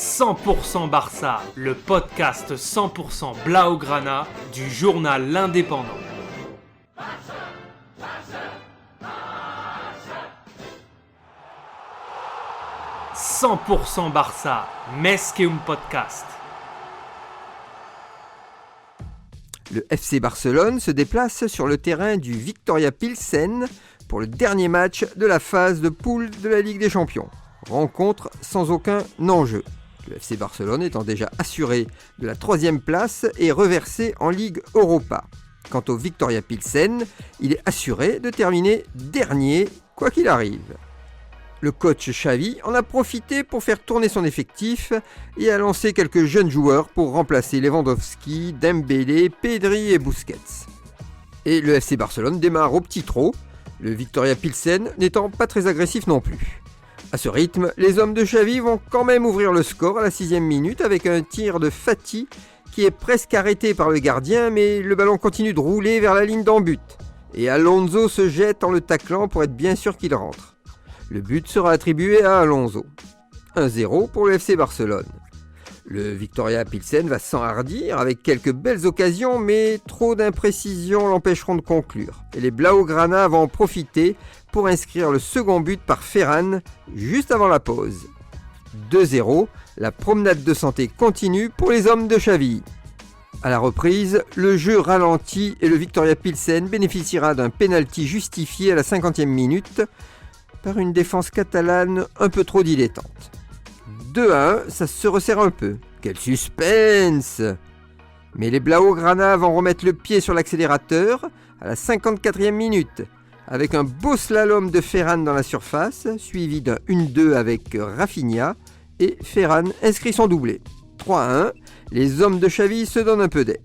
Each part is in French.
100% Barça, le podcast 100% Blaugrana du journal L'Indépendant. 100% Barça, més que un podcast. Le FC Barcelone se déplace sur le terrain du Viktoria Pilsen pour le dernier match de la phase de poule de la Ligue des Champions. Rencontre sans aucun enjeu. Le FC Barcelone étant déjà assuré de la 3e place et reversé en Ligue Europa. Quant au Viktoria Pilsen, il est assuré de terminer dernier quoi qu'il arrive. Le coach Xavi en a profité pour faire tourner son effectif et a lancé quelques jeunes joueurs pour remplacer Lewandowski, Dembélé, Pedri et Busquets. Et le FC Barcelone démarre au petit trot, le Viktoria Pilsen n'étant pas très agressif non plus. À ce rythme, les hommes de Xavi vont quand même ouvrir le score à la 6e minute avec un tir de Fati qui est presque arrêté par le gardien, mais le ballon continue de rouler vers la ligne d'en but. Et Alonso se jette en le taclant pour être bien sûr qu'il rentre. Le but sera attribué à Alonso. 1-0 pour le FC Barcelone. Le Viktoria Pilsen va s'enhardir avec quelques belles occasions, mais trop d'imprécisions l'empêcheront de conclure. Et les Blaugrana vont en profiter pour inscrire le second but par Ferran juste avant la pause. 2-0, la promenade de santé continue pour les hommes de Xavi. À la reprise, le jeu ralentit et le Viktoria Pilsen bénéficiera d'un pénalty justifié à la 50e minute par une défense catalane un peu trop dilettante. 2-1, ça se resserre un peu. Quel suspense! Mais les Blaugrana vont remettre le pied sur l'accélérateur à la 54e minute, avec un beau slalom de Ferran dans la surface, suivi d'un 1-2 avec Rafinha, et Ferran inscrit son doublé. 3-1, les hommes de Xavi se donnent un peu d'air.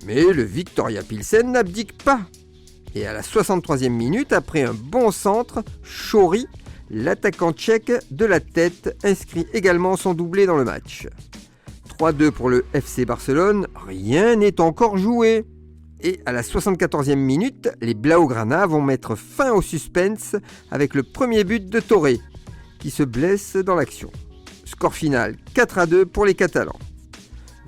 Mais le Viktoria Pilsen n'abdique pas. Et à la 63e minute, après un bon centre, Chori, l'attaquant tchèque de la tête, inscrit également son doublé dans le match. 3-2 pour le FC Barcelone, rien n'est encore joué. Et à la 74e minute, les Blaugrana vont mettre fin au suspense avec le premier but de Torre, qui se blesse dans l'action. Score final 4-2 pour les Catalans.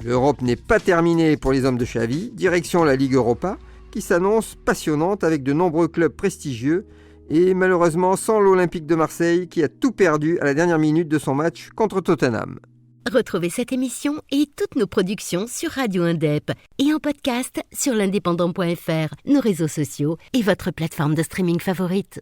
L'Europe n'est pas terminée pour les hommes de Xavi, direction la Ligue Europa, qui s'annonce passionnante avec de nombreux clubs prestigieux et malheureusement sans l'Olympique de Marseille qui a tout perdu à la dernière minute de son match contre Tottenham. Retrouvez cette émission et toutes nos productions sur Radio Indep et en podcast sur l'indépendant.fr, nos réseaux sociaux et votre plateforme de streaming favorite.